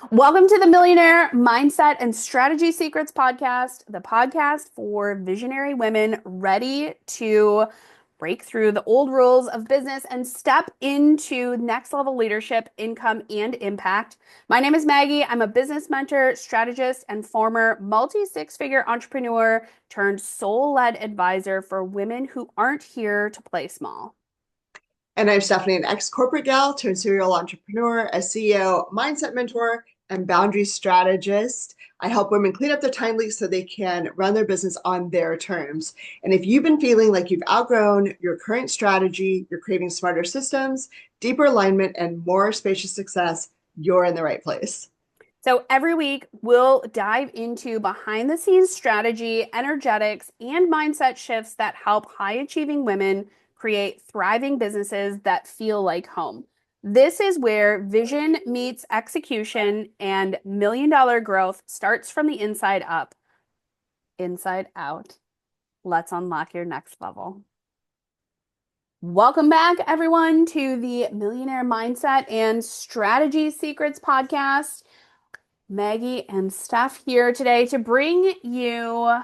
Welcome to the Millionaire Mindset and Strategy Secrets podcast, the podcast for visionary women ready to break through the old rules of business and step into next level leadership, income, and impact. My name is Maggie. I'm a business mentor, strategist, and former multi six-figure entrepreneur turned soul-led advisor for women who aren't here to play small. And I'm Stephanie, an ex-corporate gal turned serial entrepreneur, a CEO, mindset mentor, and boundary strategist. I help women clean up their time leaks so they can run their business on their terms. And if you've been feeling like you've outgrown your current strategy, you're craving smarter systems, deeper alignment, and more spacious success, you're in the right place. So every week, we'll dive into behind the scenes strategy, energetics, and mindset shifts that help high achieving women create thriving businesses that feel like home. This is where vision meets execution and $1 million growth starts from the inside up, inside out. Let's unlock your next level. Welcome back, everyone, to the Millionaire Mindset and Strategy Secrets podcast. Maggie and Steph here today to bring you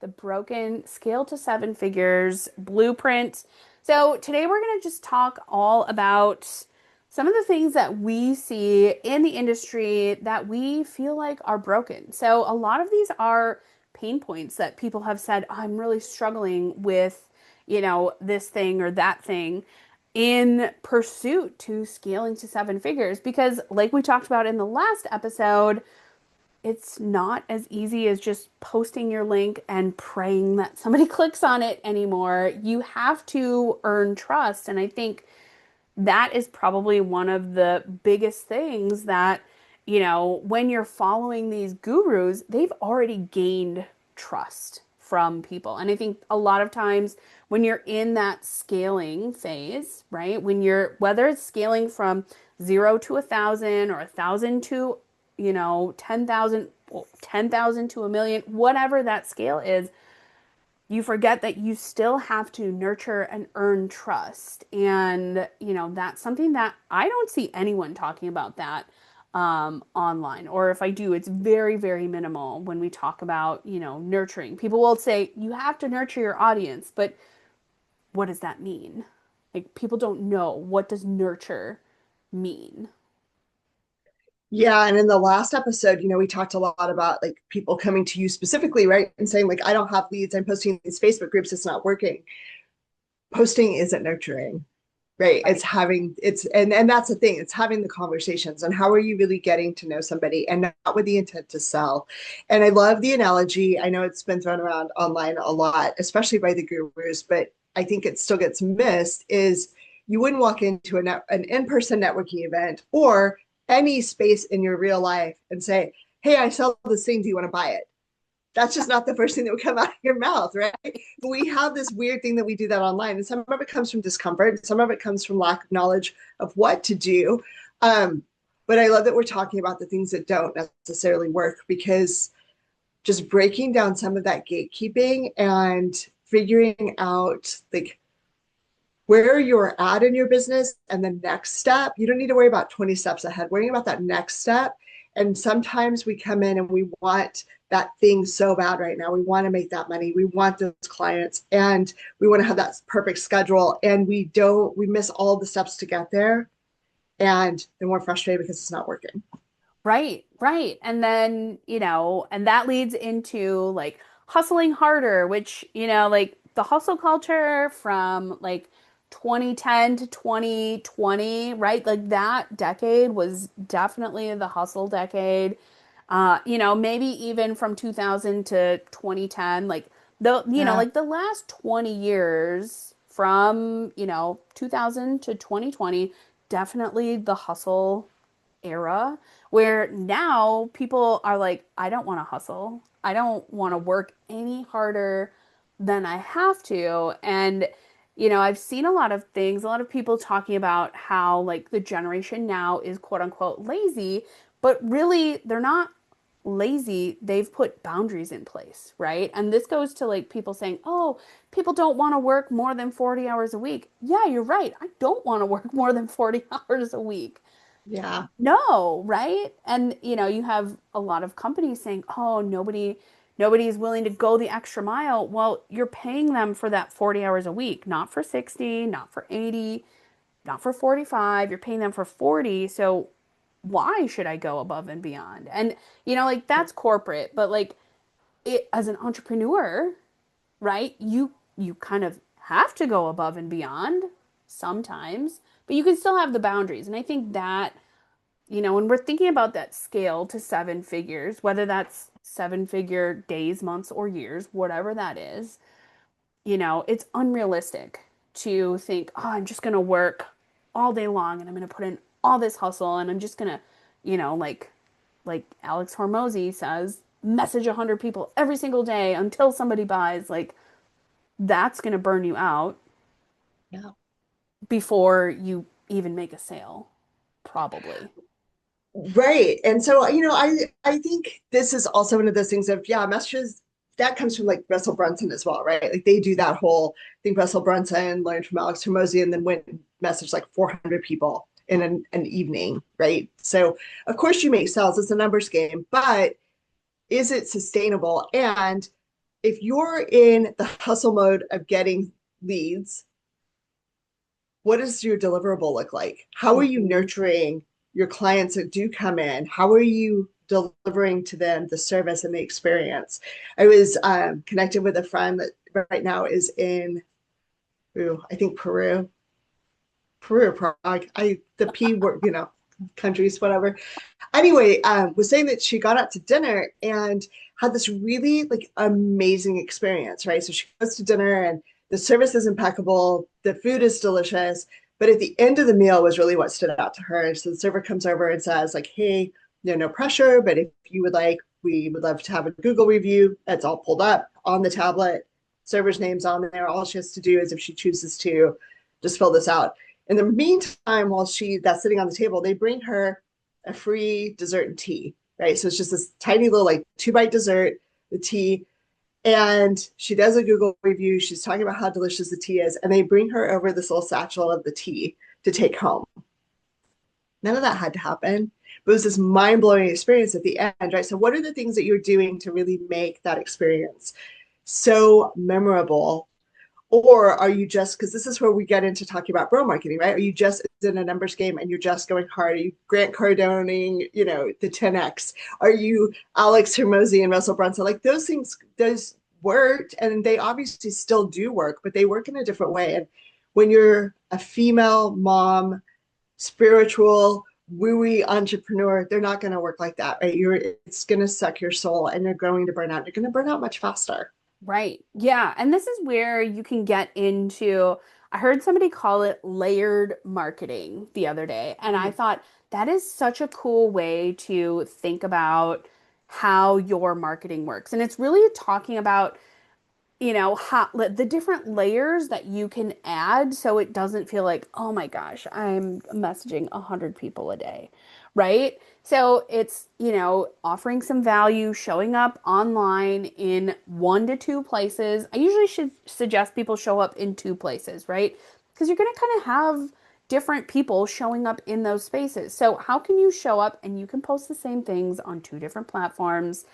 the broken scale to seven figures blueprint. So today we're going to just talk all about some of the things that we see in the industry that we feel like are broken. So a lot of these are pain points that people have said, I'm really struggling with, this thing or that thing in pursuit to scaling to seven figures. Because, like we talked about in the last episode, it's not as easy as just posting your link and praying that somebody clicks on it anymore. You have to earn trust. And I think that is probably one of the biggest things that, when you're following these gurus, they've already gained trust from people. And I think a lot of times when you're in that scaling phase, right? Whether it's scaling from 0 to 1,000 or 1,000 to, 10,000, 10,000 to 1 million, whatever that scale is, you forget that you still have to nurture and earn trust. And, that's something that I don't see anyone talking about that online. Or if I do, it's very, very minimal when we talk about, nurturing. People will say you have to nurture your audience, but what does that mean? Like people don't know, what does nurture mean? Yeah, and in the last episode, we talked a lot about like people coming to you specifically, right? And saying like, I don't have leads, I'm posting these Facebook groups, it's not working. Posting isn't nurturing, right? It's Right. having and that's the thing, it's having the conversations and how are you really getting to know somebody and not with the intent to sell. And I love the analogy. I know it's been thrown around online a lot, especially by the gurus, but I think it still gets missed is you wouldn't walk into an in-person networking event or any space in your real life and say, hey, I sell this thing, do you want to buy it? That's just not the first thing that would come out of your mouth, right? But we have this weird thing that we do that online, and some of it comes from discomfort, and some of it comes from lack of knowledge of what to do. Um, but I love that we're talking about the things that don't necessarily work because just breaking down some of that gatekeeping and figuring out like where you're at in your business and the next step. You don't need to worry about 20 steps ahead, worrying about that next step. And sometimes we come in and we want that thing so bad right now. We want to make that money. We want those clients and we want to have that perfect schedule. And we miss all the steps to get there. And then we're frustrated because it's not working. Right, right. And then, and that leads into like hustling harder, which, like the hustle culture from like 2010 to 2020, right? Like that decade was definitely the hustle decade. Maybe even from 2000 to 2010, like Yeah. like the last 20 years from, 2000 to 2020, definitely the hustle era where now people are like, I don't want to hustle. I don't want to work any harder than I have to. And, I've seen a lot of things, a lot of people talking about how like the generation now is quote unquote lazy, but really they're not lazy. They've put boundaries in place, right? And this goes to like people saying, oh, people don't want to work more than 40 hours a week. Yeah, you're right. I don't want to work more than 40 hours a week. Yeah. No, right? And you have a lot of companies saying, "Oh, nobody is willing to go the extra mile." Well, you're paying them for that 40 hours a week, not for 60, not for 80, not for 45. You're paying them for 40. So why should I go above and beyond? And like that's corporate, but like it as an entrepreneur, right? You kind of have to go above and beyond sometimes, but you can still have the boundaries. And I think that when we're thinking about that scale to seven figures, whether that's seven figure days, months, or years, whatever that is, it's unrealistic to think, oh, I'm just going to work all day long and I'm going to put in all this hustle and I'm just going to, like Alex Hormozy says, message 100 people every single day until somebody buys. Like, that's going to burn you out Yeah. before you even make a sale, probably. Right. And so, I think this is also one of those things of, yeah, messages that comes from like Russell Brunson as well, right? Like they do that whole thing. Russell Brunson learned from Alex Hormozy and then went and messaged like 400 people in an evening, right? So, of course, you make sales, it's a numbers game, but is it sustainable? And if you're in the hustle mode of getting leads, what does your deliverable look like? How are you Mhm. nurturing your clients that do come in? How are you delivering to them the service and the experience? I was connected with a friend that right now is in, I think Peru, Prague. The P word, countries, whatever. Anyway, was saying that she got out to dinner and had this really like amazing experience, right? So she goes to dinner and the service is impeccable, the food is delicious, but at the end of the meal was really what stood out to her. So the server comes over and says, like, hey, no pressure, but if you would like, we would love to have a Google review. It's all pulled up on the tablet. Server's name's on there. All she has to do is if she chooses to just fill this out. In the meantime, while that's sitting on the table, they bring her a free dessert and tea, right? So it's just this tiny little like 2-bite dessert, the tea, and she does a Google review. She's talking about how delicious the tea is, and they bring her over this little satchel of the tea to take home. None of that had to happen, but it was this mind blowing experience at the end, right? So, what are the things that you're doing to really make that experience so memorable? Or are you just, because this is where we get into talking about bro marketing, right? Are you just in a numbers game and you're just going hard? Are you Grant Cardoning, the 10X? Are you Alex Hermosi and Russell Brunson? Like those things, those worked and they obviously still do work, but they work in a different way. And when you're a female mom, spiritual, wooey entrepreneur, they're not going to work like that, right? It's going to suck your soul and you're going to burn out. You're going to burn out much faster. Right. Yeah. And this is where you can get into, I heard somebody call it layered marketing the other day. And I Mm-hmm. thought that is such a cool way to think about how your marketing works. And it's really talking about how the different layers that you can add so it doesn't feel like, oh my gosh, I'm messaging 100 people a day, right? So it's, offering some value, showing up online in 1 to 2 places. I usually should suggest people show up in 2 places, right? Because you're going to kind of have different people showing up in those spaces. So how can you show up and you can post the same things on 2 different platforms?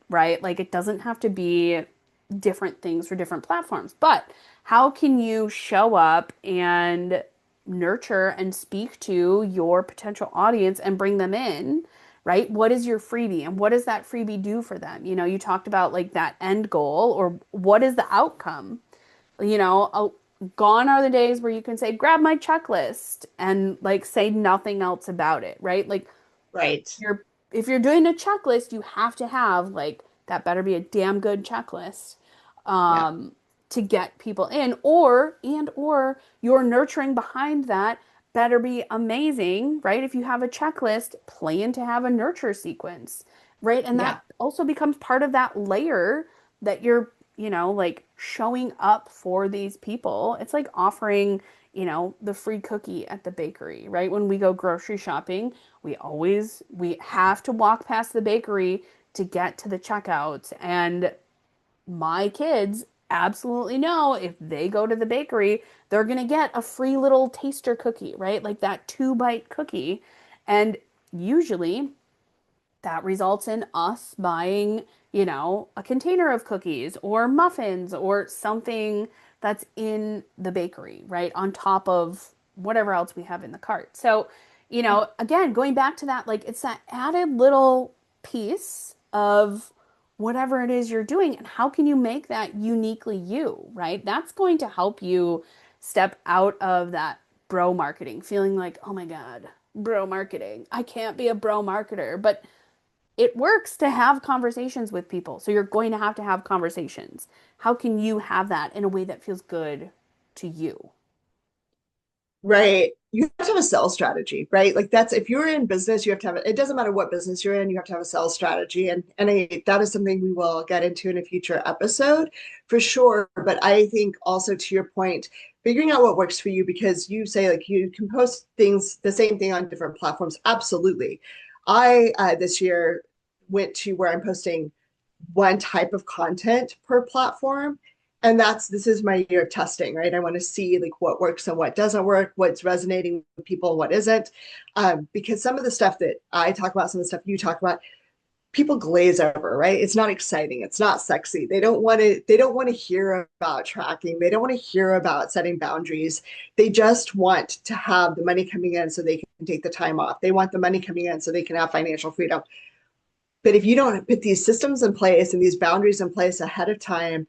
Right? Like it doesn't have to be different things for different platforms. But how can you show up and nurture and speak to your potential audience and bring them in, right? What is your freebie and what does that freebie do for them? You talked about like that end goal or what is the outcome? You know, gone are the days where you can say, grab my checklist and like say nothing else about it, right? Like Right. you're if you're doing a checklist, you have to have like that better be a damn good checklist Yeah. um, to get people in, or your nurturing behind that better be amazing, right? If you have a checklist, plan to have a nurture sequence, right? And Yeah. that also becomes part of that layer that you're, like showing up for these people. It's like offering, the free cookie at the bakery, right? When we go grocery shopping, we have to walk past the bakery to get to the checkouts. And my kids absolutely know if they go to the bakery, they're going to get a free little taster cookie, right? Like that 2-bite cookie. And usually that results in us buying, a container of cookies or muffins or something that's in the bakery, right? On top of whatever else we have in the cart. So, again, going back to that, like it's that added little piece of whatever it is you're doing and how can you make that uniquely you, right? That's going to help you step out of that bro marketing, feeling like, oh my God, bro marketing. I can't be a bro marketer, but it works to have conversations with people. So you're going to have conversations. How can you have that in a way that feels good to you? Right. You have to have a sales strategy, right? Like that's if you're in business, you have to have it doesn't matter what business you're in, you have to have a sales strategy. And that is something we will get into in a future episode for sure. But I think also to your point, figuring out what works for you because you say like you can post things the same thing on different platforms. Absolutely. I this year went to where I'm posting one type of content per platform, and this is my year of testing, right? I want to see like what works and what doesn't work, what's resonating with people, what isn't. Because some of the stuff that I talk about, some of the stuff you talk about, people glaze over, right? It's not exciting, it's not sexy. They don't want to hear about tracking, they don't want to hear about setting boundaries. They just want to have the money coming in so they can take the time off. They want the money coming in so they can have financial freedom. But if you don't put these systems in place and these boundaries in place ahead of time,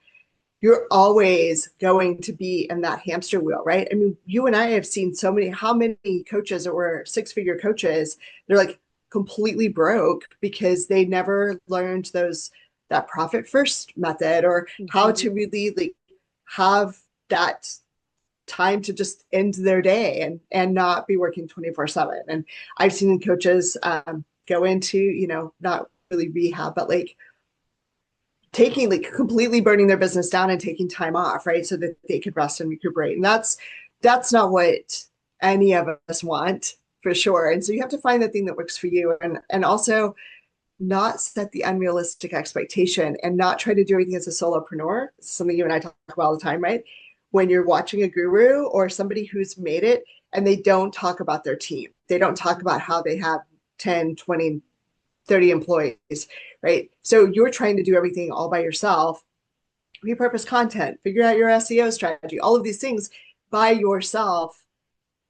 you're always going to be in that hamster wheel, right? I mean, you and I have seen how many coaches that were six-figure coaches, they're like completely broke because they never learned that profit first method or how Mhm. to really like have that time to just end their day and not be working 24/7. And I've seen coaches go into, not really rehab, but like taking like completely burning their business down and taking time off, right? So that they could rest and recuperate. And that's not what any of us want for sure. And so you have to find the thing that works for you and also not set the unrealistic expectation and not try to do everything as a solopreneur. It's something you and I talk about all the time, right? When you're watching a guru or somebody who's made it and they don't talk about their team. They don't talk about how they have 10, 20, 30 employees, right? So you're trying to do everything all by yourself, repurpose content, figure out your SEO strategy, all of these things by yourself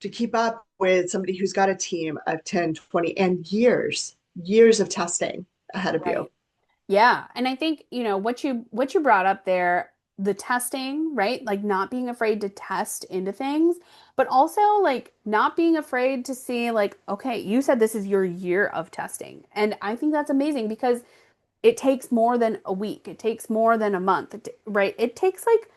to keep up with somebody who's got a team of 10, 20, and years of testing ahead of you. Right. Yeah. And I think, what you brought up there, the testing, right? Like not being afraid to test into things, but also like not being afraid to see like, okay, you said this is your year of testing. And I think that's amazing because it takes more than a week. It takes more than a month, right? It takes like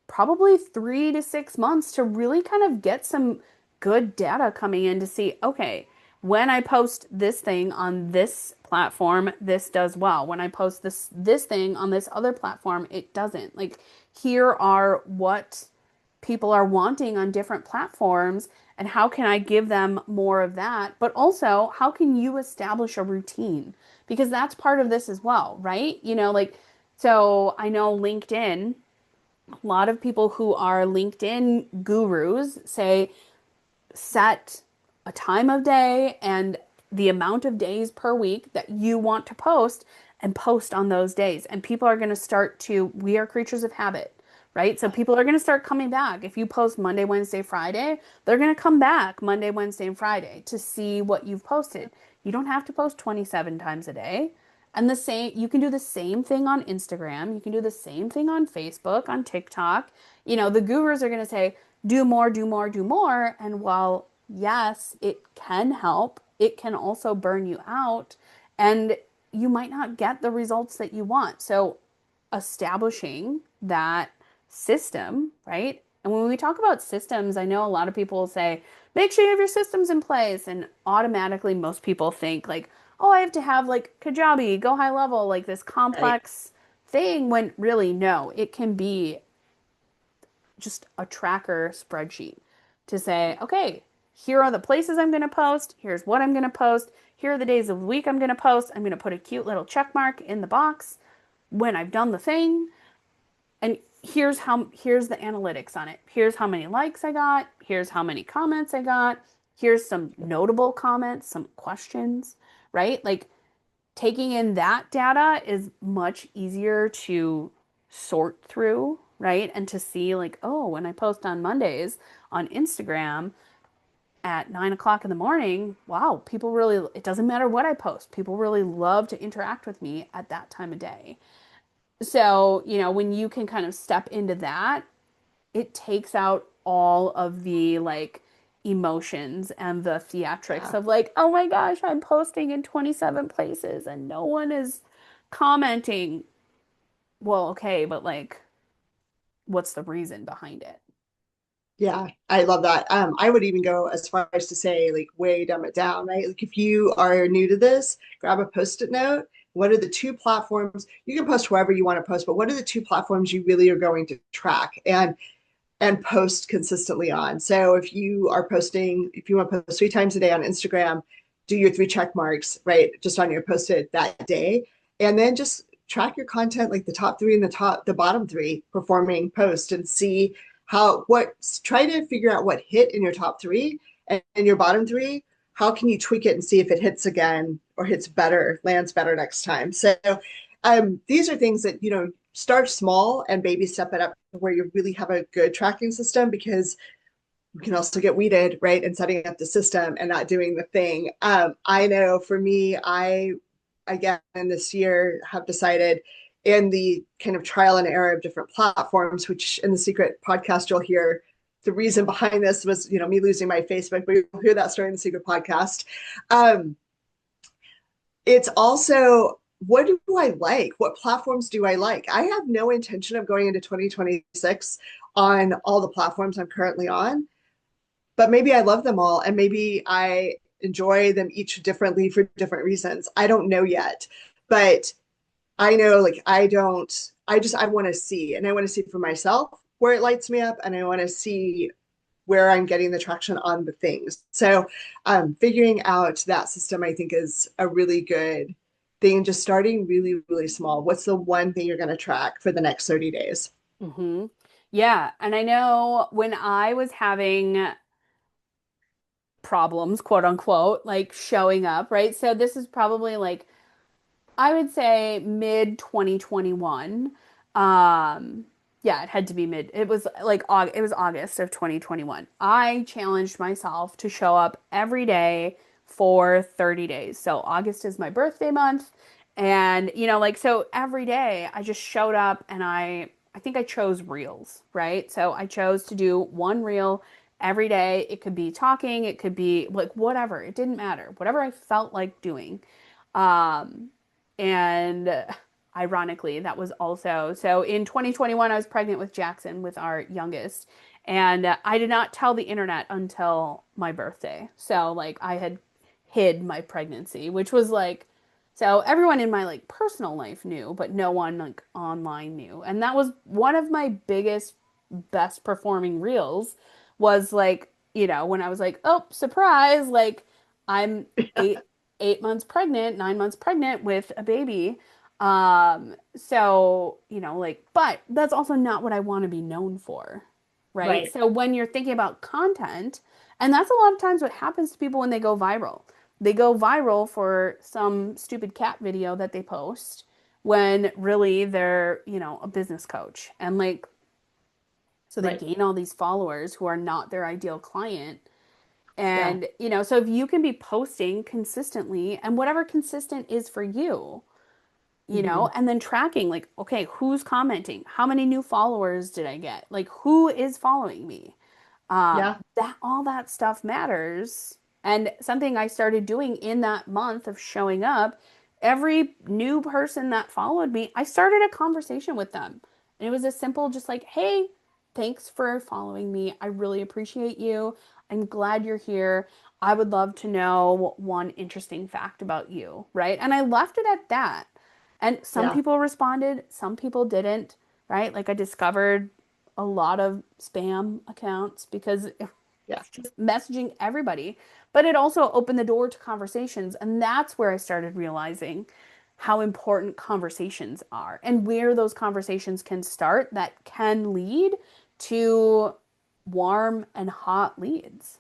probably 3 to 6 months to really kind of get some good data coming in to see, okay, when I post this thing on this platform, this does well. When I post this thing on this other platform, it doesn't. Like here are what people are wanting on different platforms and how can I give them more of that? But also, how can you establish a routine? Because that's part of this as well, right? Like so I know LinkedIn, a lot of people who are LinkedIn gurus say set a time of day and the amount of days per week that you want to post and post on those days. And people are going to we are creatures of habit, right? So people are going to start coming back. If you post Monday, Wednesday, Friday, they're going to come back Monday, Wednesday, and Friday to see what you've posted. You don't have to post 27 times a day. And you can do the same thing on Instagram. You can do the same thing on Facebook, on TikTok. The gurus are going to say, do more, do more, do more. And while, yes, it can help, it can also burn you out and you might not get the results that you want. So, establishing that system, right? And when we talk about systems, I know a lot of people will say, make sure you have your systems in place. And automatically, most people think, like, oh, I have to have like Kajabi, go high level, like this Right. complex thing, when really, no, it can be just a tracker spreadsheet to say, okay, here are the places I'm going to post. Here's what I'm going to post. Here are the days of the week I'm going to post. I'm going to put a cute little check mark in the box when I've done the thing. And here's the analytics on it. Here's how many likes I got. Here's how many comments I got. Here's some notable comments, some questions, right? Like taking in that data is much easier to sort through, right? And to see like, oh, when I post on Mondays on Instagram at 9 o'clock in the morning, wow, people really, it doesn't matter what I post, people really love to interact with me at that time of day. So, when you can kind of step into that, it takes out all of the like emotions and the theatrics Yeah. of like, oh my gosh, I'm posting in 27 places and no one is commenting. Well, okay, but like, what's the reason behind it? Yeah, I love that. I would even go as far as to say, like, way dumb it down, right? Like, if you are new to this, grab a post-it note. What are the two platforms? You can post wherever you want to post, but what are the two platforms you really are going to track and post consistently on? So if you are posting, if you want to post 3 times a day on Instagram, do your 3 check marks, right? Just on your posted that day, and then just track your content, like the top three and the bottom three performing posts, and see what try to figure out what hit in your top three and your bottom three. How can you tweak it and see if it hits again or hits better, lands better next time? So these are things that, start small and baby step it up where you really have a good tracking system, because we can also get weeded, right? And setting up the system and not doing the thing. I know for me, I again this year have decided, in the kind of trial and error of different platforms, which in the secret podcast you'll hear the reason behind this was, me losing my Facebook, but you'll hear that story in the secret podcast. Um, it's also, what do I like? What platforms do I like? I have no intention of going into 2026 on all the platforms I'm currently on, but maybe I love them all, and maybe I enjoy them each differently for different reasons. I don't know yet, but I know, like, I want to see, and I want to see for myself where it lights me up, and I want to see where I'm getting the traction on the things. So, figuring out that system, I think, is a really good thing. Just starting really, really small. What's the one thing you're going to track for the next 30 days? Hmm. Yeah. And I know when I was having problems, quote unquote, like showing up, right? So this is probably like I would say mid 2021. Um, yeah, it had to be mid. It was like it was August of 2021. I challenged myself to show up every day for 30 days. So August is my birthday month, and like so every day I just showed up and I think I chose reels, right? So I chose to do one reel every day. It could be talking, it could be like whatever. It didn't matter. Whatever I felt like doing. Um, and ironically, that was also so in 2021, I was pregnant with Jackson, with our youngest. And I did not tell the internet until my birthday. So, like, I had hid my pregnancy, which was like, so everyone in my like personal life knew, but no one like online knew. And that was one of my biggest, best performing reels was like, when I was like, oh, surprise, like I'm eight 8 months pregnant, 9 months pregnant with a baby. So, like, but that's also not what I want to be known for, right? Right. So when you're thinking about content, and that's a lot of times what happens to people when they go viral. They go viral for some stupid cat video that they post when really they're, a business coach. And like, so they Right. gain all these followers who are not their ideal client. Yeah. And, so if you can be posting consistently and whatever consistent is for you, Hmm. and then tracking like, okay, who's commenting? How many new followers did I get? Like, who is following me? Yeah. That all that stuff matters. And something I started doing in that month of showing up, every new person that followed me, I started a conversation with them. And it was as simple, just like, hey, thanks for following me. I really appreciate you. I'm glad you're here. I would love to know one interesting fact about you, right? And I left it at that. And some Yeah. people responded, some people didn't, right? Like I discovered a lot of spam accounts because it Yeah. was just messaging everybody. But it also opened the door to conversations. And that's where I started realizing how important conversations are and where those conversations can start that can lead to warm and hot leads.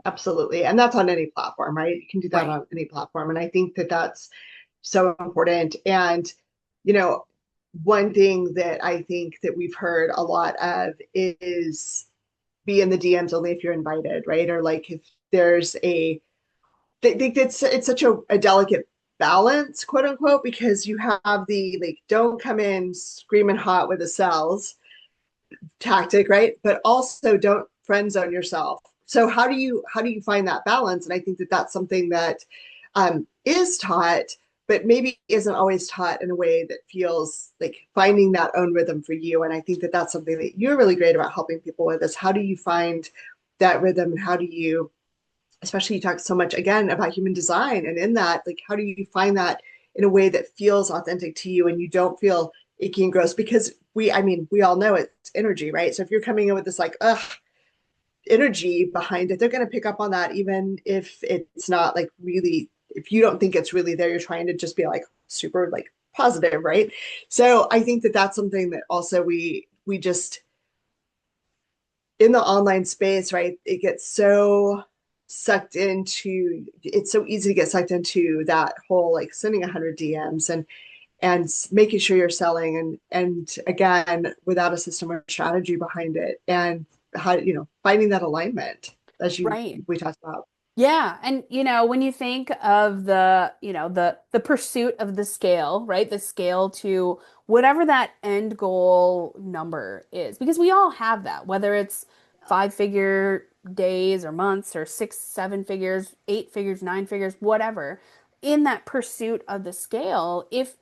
Absolutely. And that's on any platform, right? You can do that Right. on any platform. And I think that that's so important. And, you know, one thing that I think that we've heard a lot of is be in the DMs only if you're invited, right? Or like if there's they think it's such a delicate balance, quote unquote, because you have the like, don't come in screaming hot with the cells tactic, right? But also don't friend zone yourself. So how do you find that balance? And I think that that's something that is taught, but maybe isn't always taught in a way that feels like finding that own rhythm for you. And I think that that's something that you're really great about helping people with is how do you find that rhythm and how do you, especially you talk so much again about human design and in that, like how do you find that in a way that feels authentic to you and you don't feel icky and gross because I mean, we all know it's energy, right? So if you're coming in with this like, ugh, energy behind it, they're going to pick up on that, even if it's not like really, if you don't think it's really there, you're trying to just be like super like positive, right? So I think that that's something that also we just in the online space, right? It gets so sucked into, it's so easy to get sucked into that whole like sending 100 DMs and making sure you're selling and again without a system or strategy behind it and how finding that alignment as you Right. we talked about. Yeah, and when you think of the pursuit of the scale, right? The scale to whatever that end goal number is, because we all have that, whether it's five-figure days or months or six, seven figures, eight figures, nine figures, whatever. In that pursuit of the scale, if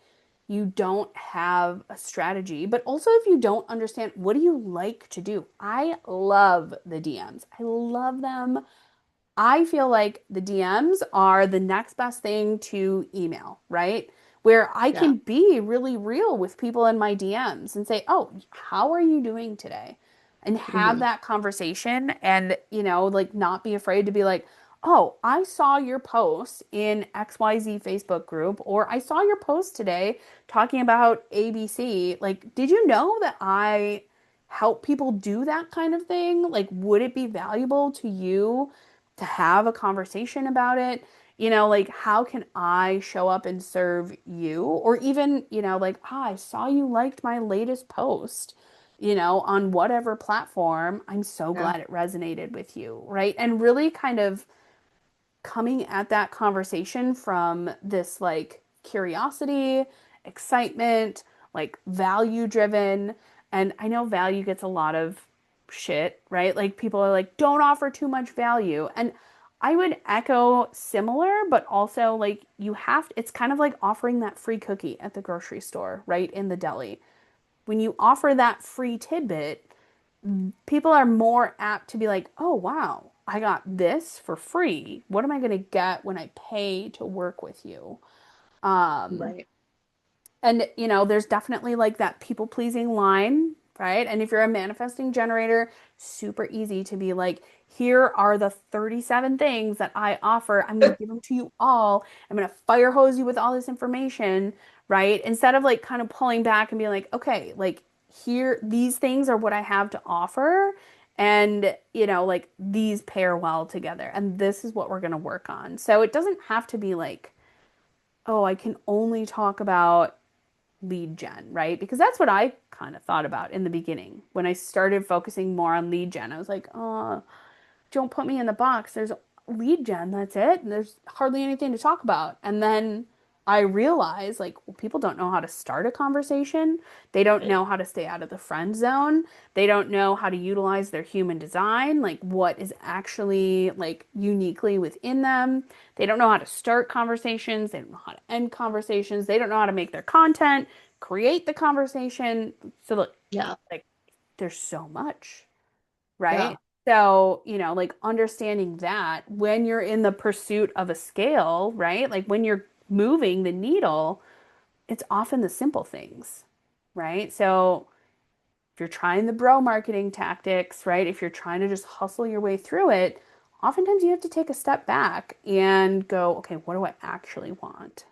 you don't have a strategy, but also if you don't understand what do you like to do. I love the DMs. I love them. I feel like the DMs are the next best thing to email, right? Where I Yeah. can be really real with people in my DMs and say, "Oh, how are you doing today?" And have Hmm. that conversation and, like not be afraid to be like, "Oh, I saw your post in XYZ Facebook group, or I saw your post today talking about ABC. Like, did you know that I help people do that kind of thing? Like, would it be valuable to you to have a conversation about it? Like, how can I show up and serve you? Or even, like, ah, I saw you liked my latest post, on whatever platform. I'm so Yeah. glad it resonated with you, right? And really kind of coming at that conversation from this like curiosity, excitement, like value driven. And I know value gets a lot of shit, right? Like people are like, don't offer too much value. And I would echo similar, but also like it's kind of like offering that free cookie at the grocery store, right? In the deli. When you offer that free tidbit, people are more apt to be like, oh, wow, I got this for free. What am I going to get when I pay to work with you? Um, Right. and, there's definitely like that people pleasing line, right? And if you're a manifesting generator, super easy to be like, here are the 37 things that I offer. I'm going to give them to you all. I'm going to fire hose you with all this information, right? Instead of like kind of pulling back and being like, okay, like here, these things are what I have to offer. And, like these pair well together. And this is what we're going to work on. So it doesn't have to be like, oh, I can only talk about lead gen, right? Because that's what I kind of thought about in the beginning. When I started focusing more on lead gen, I was like, oh, don't put me in the box. There's lead gen, that's it. And there's hardly anything to talk about. And then I realized like well, people don't know how to start a conversation. They don't Right. know how to stay out of the friend zone. They don't know how to utilize their human design, like what is actually like uniquely within them. They don't know how to start conversations. They don't know how to end conversations. They don't know how to make their content, create the conversation. So Yeah. like there's so much, Yeah. right? So, like understanding that when you're in the pursuit of a scale, right? Like when you're moving the needle, it's often the simple things, right? So, if you're trying the bro marketing tactics, right? If you're trying to just hustle your way through it, oftentimes you have to take a step back and go, okay, what do I actually want?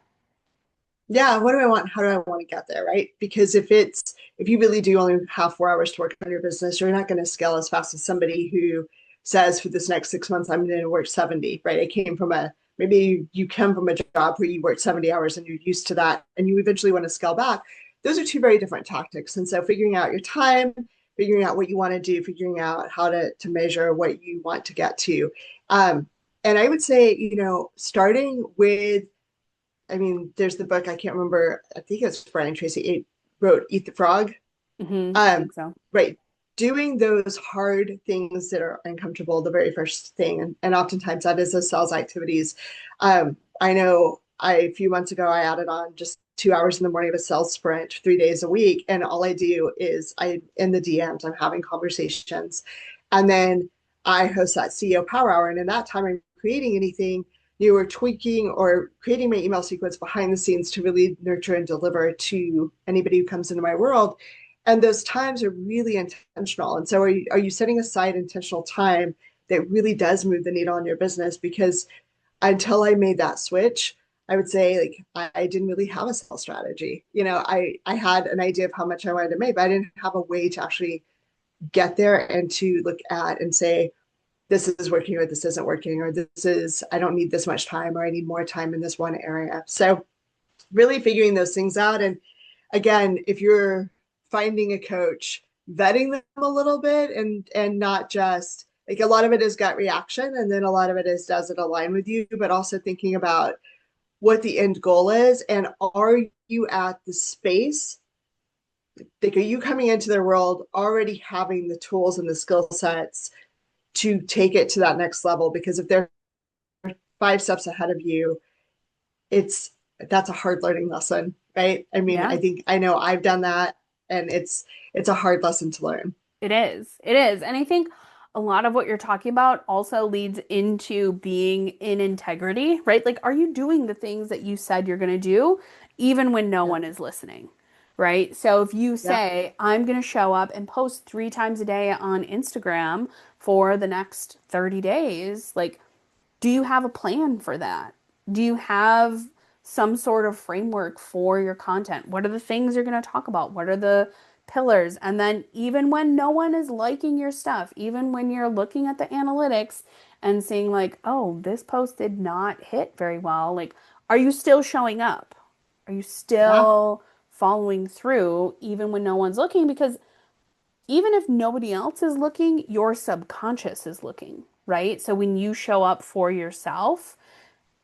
Yeah, what do I want? How do I want to get there, right? Because if you really do only have 4 hours to work on your business, you're not going to scale as fast as somebody who says for this next 6 months, I'm going to work 70, right? I came from maybe you come from a job where you work 70 hours and you're used to that and you eventually want to scale back. Those are two very different tactics. And so figuring out your time, figuring out what you want to do, figuring out how to measure what you want to get to. And I would say, starting with, I mean, there's the book, I can't remember, I think it's Brian Tracy wrote Eat the Frog. I think so. Right. Doing those hard things that are uncomfortable, the very first thing. And oftentimes that is those sales activities. I know a few months ago, I added on just 2 hours in the morning of a sales sprint 3 days a week. And all I do is in the DMs, I'm having conversations. And then I host that CEO Power Hour. And in that time, I'm creating anything new or tweaking or creating my email sequence behind the scenes to really nurture and deliver to anybody who comes into my world. And those times are really intentional. And so are you setting aside intentional time that really does move the needle on your business? Because until I made that switch, I would say I didn't really have a sales strategy. I had an idea of how much I wanted to make, but I didn't have a way to actually get there and to look at and say, this is working or this isn't working, or I don't need this much time, or I need more time in this one area. So really figuring those things out. And again, if you're finding a coach, vetting them a little bit and not just like, a lot of it is gut reaction. And then a lot of it is, does it align with you? But also thinking about what the end goal is. And are you at the space? Like, are you coming into their world already having the tools and the skill sets to take it to that next level? Because if they're 5 steps ahead of you, that's a hard learning lesson, right? I mean, Yeah. I know I've done that, and it's a hard lesson to learn. It is. It is. And I think a lot of what you're talking about also leads into being in integrity, right? Like, are you doing the things that you said you're going to do, even when no Yeah. one is listening, right? So if you Yeah. say, I'm going to show up and post 3 times a day on Instagram for the next 30 days, like, do you have a plan for that? Do you have some sort of framework for your content? What are the things you're going to talk about? What are the pillars? And then, even when no one is liking your stuff, even when you're looking at the analytics and seeing, like, oh, this post did not hit very well, like, are you still showing up? Are you Yeah. still following through even when no one's looking? Because even if nobody else is looking, your subconscious is looking, right? So when you show up for yourself,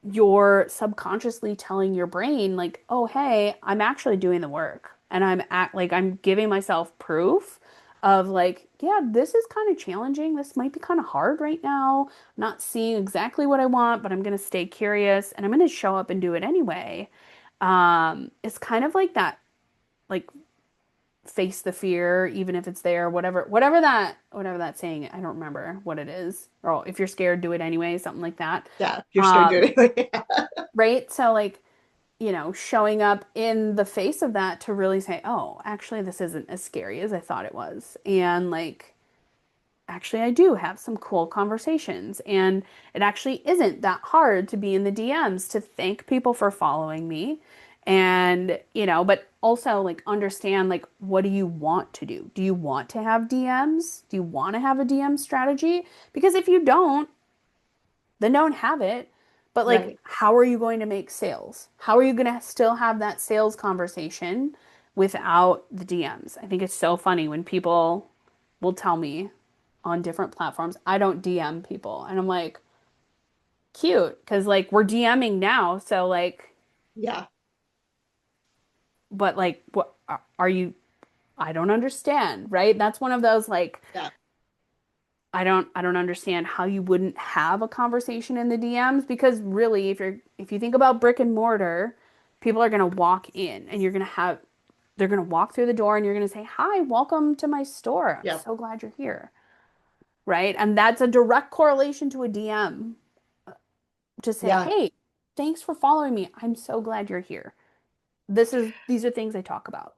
you're subconsciously telling your brain, like, oh, hey, I'm actually doing the work. And I'm giving myself proof of, like, yeah, this is kind of challenging. This might be kind of hard right now. I'm not seeing exactly what I want, but I'm going to stay curious and I'm going to show up and do it anyway. It's kind of like that, like, face the fear, even if it's there, whatever that saying, I don't remember what it is. Or if you're scared, do it anyway, something like that. Yeah. You're scared Um, doing it. right? So, like, showing up in the face of that to really say, oh, actually, this isn't as scary as I thought it was. And, like, actually, I do have some cool conversations. And it actually isn't that hard to be in the DMs to thank people for following me. And, but also, like, understand, like, what do you want to do? Do you want to have DMs? Do you want to have a DM strategy? Because if you don't, then don't have it. But, like, Right. how are you going to make sales? How are you going to still have that sales conversation without the DMs? I think it's so funny when people will tell me on different platforms, I don't DM people. And I'm like, cute, because, like, we're DMing now. So, like, Yeah. but, like, what are you? I don't understand, right? That's one of those, like, Yeah. I don't understand how you wouldn't have a conversation in the DMs, because really, if you think about brick and mortar, people are going to walk in and they're going to walk through the door and you're going to say, "Hi, welcome to my store. I'm Yeah. so glad you're here." Right? And that's a direct correlation to a DM, to say, Yeah. "Hey, thanks for following me. I'm so glad you're here." These are things I talk about.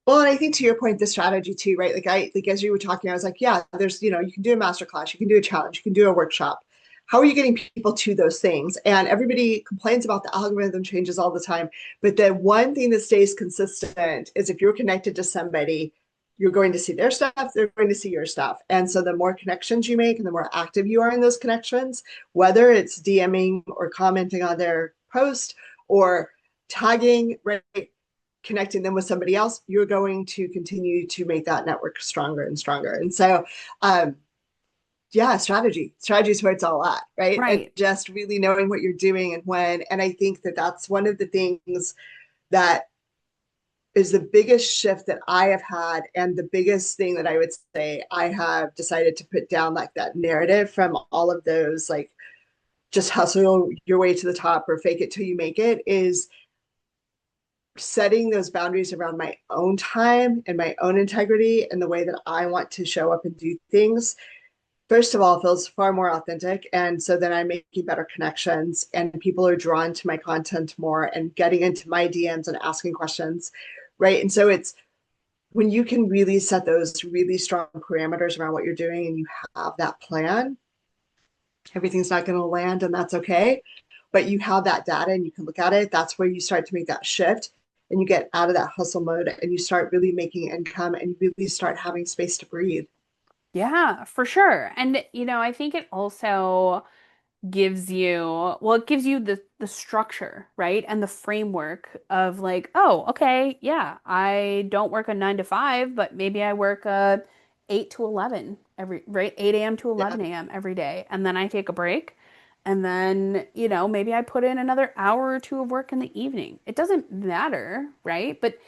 Well, and I think to your point, the strategy too, right? Like as you were talking, I was like, yeah, you can do a master class, you can do a challenge, you can do a workshop. How are you getting people to those things? And everybody complains about the algorithm changes all the time. But the one thing that stays consistent is if you're connected to somebody, you're going to see their stuff, they're going to see your stuff. And so the more connections you make and the more active you are in those connections, whether it's DMing or commenting on their post or tagging, right, connecting them with somebody else, you're going to continue to make that network stronger and stronger. And so, yeah, strategy is where it's all at, right? And Right. just really knowing what you're doing and when. And I think that that's one of the things that is the biggest shift that I have had, and the biggest thing that I would say I have decided to put down, like that narrative from all of those, like just hustle your way to the top or fake it till you make it, is setting those boundaries around my own time and my own integrity and the way that I want to show up and do things. First of all, feels far more authentic. And so then I'm making better connections and people are drawn to my content more and getting into my DMs and asking questions. Right. And so it's when you can really set those really strong parameters around what you're doing and you have that plan, everything's not going to land and that's okay. But you have that data and you can look at it. That's where you start to make that shift and you get out of that hustle mode and you start really making income and you really start having space to breathe. Yeah, for sure. And I think it also gives you, well, it gives you the structure, right? And the framework of like, oh, okay, yeah, I don't work a 9 to 5, but maybe I work a 8 to 11 every, right? 8 a.m. to Yeah. 11 a.m. every day. And then I take a break. And then, maybe I put in another hour or two of work in the evening. It doesn't matter, right? But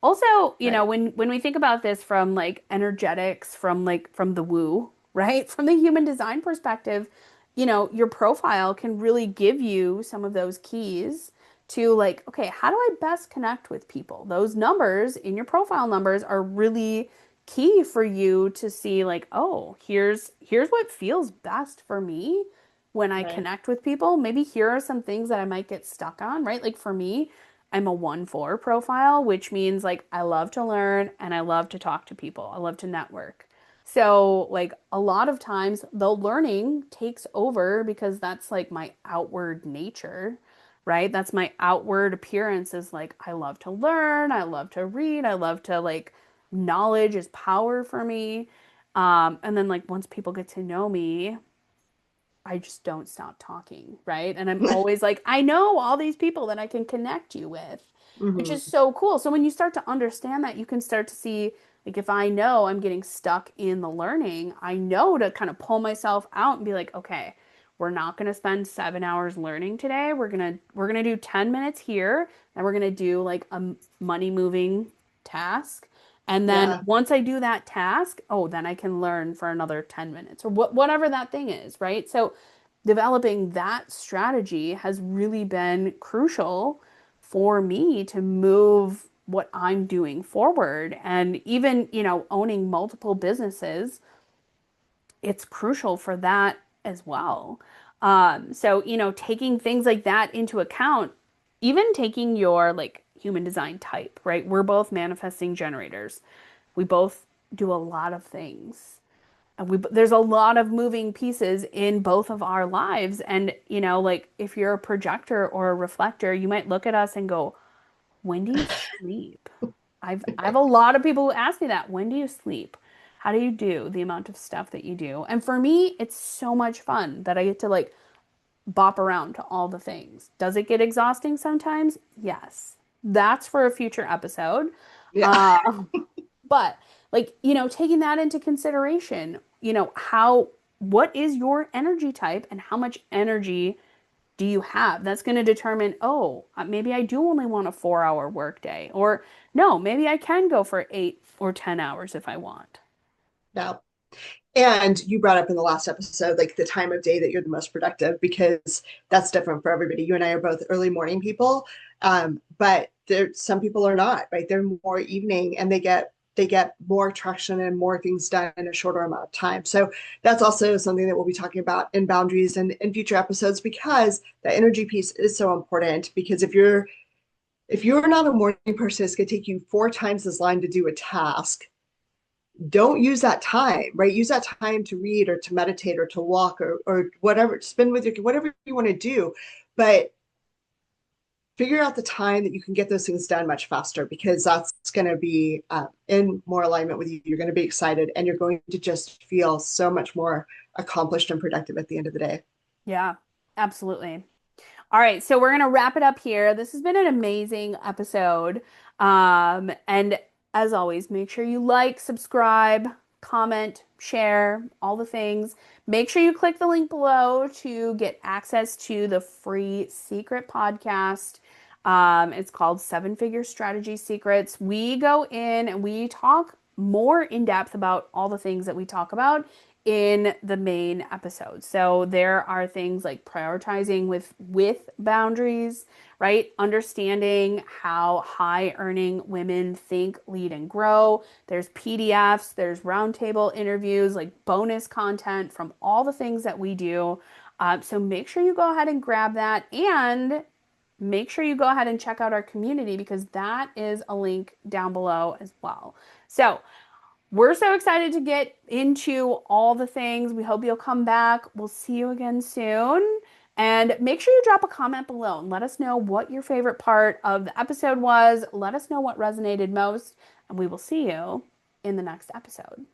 also, Right. when we think about this from like energetics, from the woo, right? From the human design perspective, your profile can really give you some of those keys to like, okay, how do I best connect with people? Those numbers in your profile numbers are really key for you to see like, oh, here's what feels best for me when I Right. connect with people. Maybe here are some things that I might get stuck on, right? Like for me, I'm a 1-4 profile, which means like I love to learn and I love to talk to people. I love to network. So, like a lot of times the learning takes over because that's like my outward nature, right? That's my outward appearance is like I love to learn, I love to read, I love to like knowledge is power for me. And then like once people get to know me, I just don't stop talking, right? And I'm always like, I know all these people that I can connect you with, which is Mm-hmm. so cool. So when you start to understand that, you can start to see, like, if I know I'm getting stuck in the learning, I know to kind of pull myself out and be like, okay, we're not going to spend 7 hours learning today. We're gonna do 10 minutes here, and we're gonna do like a money moving task. And then Yeah. once I do that task, oh, then I can learn for another 10 minutes or whatever that thing is, right? So developing that strategy has really been crucial for me to move what I'm doing forward. And even, owning multiple businesses, it's crucial for that as well. So, taking things like that into account, even taking your like human design type, right? We're both manifesting generators. We both do a lot of things. And there's a lot of moving pieces in both of our lives. And, like if you're a projector or a reflector, you might look at us and go, when do you sleep? I have a lot of people who ask me that. When do you sleep? How do you do the amount of stuff that you do? And for me, it's so much fun that I get to like bop around to all the things. Does it get exhausting sometimes? Yes. That's for a future episode. Yeah. Uh, but like, taking that into consideration, what is your energy type and how much energy do you have? That's going to determine, oh, maybe I do only want a 4 hour workday, or no, maybe I can go for 8 or 10 hours if I want. Yeah. And you brought up in the last episode, like the time of day that you're the most productive, because that's different for everybody. You and I are both early morning people, but some people are not, right? They're more evening, and they get more traction and more things done in a shorter amount of time. So that's also something that we'll be talking about in boundaries and in future episodes, because the energy piece is so important. Because if you're not a morning person, it's going to take you 4 times as long to do a task. Don't use that time, right? Use that time to read or to meditate or to walk or whatever, spend with your whatever you want to do. But figure out the time that you can get those things done much faster because that's going to be in more alignment with you. You're going to be excited and you're going to just feel so much more accomplished and productive at the end of the day. Yeah, absolutely. All right, so we're gonna wrap it up here. This has been an amazing episode. And as always, make sure you like, subscribe, comment, share, all the things. Make sure you click the link below to get access to the free secret podcast. It's called Seven Figure Strategy Secrets. We go in and we talk more in depth about all the things that we talk about in the main episode. So there are things like prioritizing with boundaries, right? Understanding how high earning women think, lead, and grow. There's PDFs, there's roundtable interviews, like bonus content from all the things that we do. So make sure you go ahead and grab that and make sure you go ahead and check out our community because that is a link down below as well. So we're so excited to get into all the things. We hope you'll come back. We'll see you again soon. And make sure you drop a comment below and let us know what your favorite part of the episode was. Let us know what resonated most, and we will see you in the next episode.